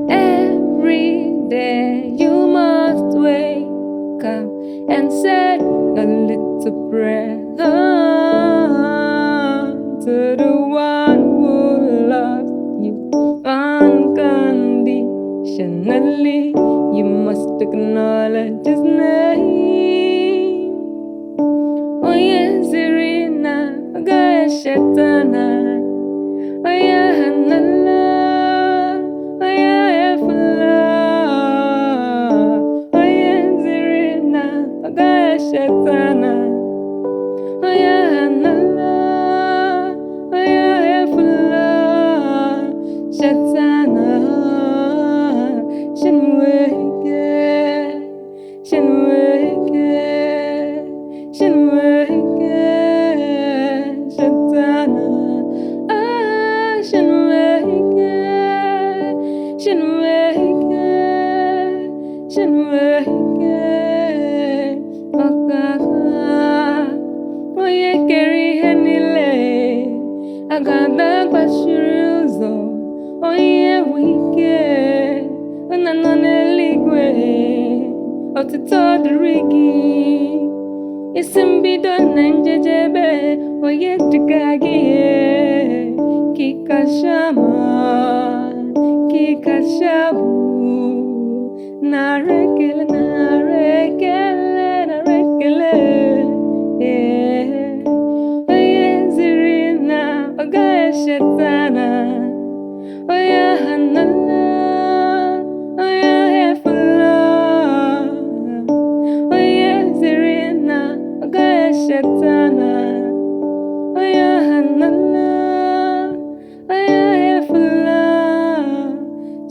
Every day you must wake up and say a little prayer to the one who loves you unconditionally. You must acknowledge his name. Oh yes, Irina, Gaya Shetana. Oh yeah, Hanala. Oh yeah, Efala. Oh yes, Irina, Gaya Shetana. Oh yeah, Hanala. Oh yeah, Efala. Shetana. Shinweke. Shinweke. Shinweke. Shetana. Shinweke. Shinweke. Shinweke. Okaka. Oye keri henile. Agada kwashiri uzo. Oye wike. Onanoneligwe. Otito dirigi. Isimbido nanjejebe. Oye tikagie. Kikashama. Kikashabu. Narekele, narekele, narekele. Yeah. Oye Zirina, Ogaya Shetana. Oya Hanala, Oya Hefala. Oye Zirina, Ogaya Shetana. Oya Hanala, Oya Hefala.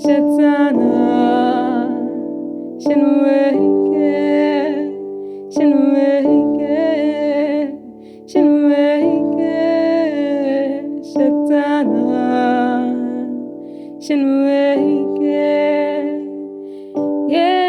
Shetana. Shinweke, Shinweke, Shinweke, Shetana, Shinweke, yeah.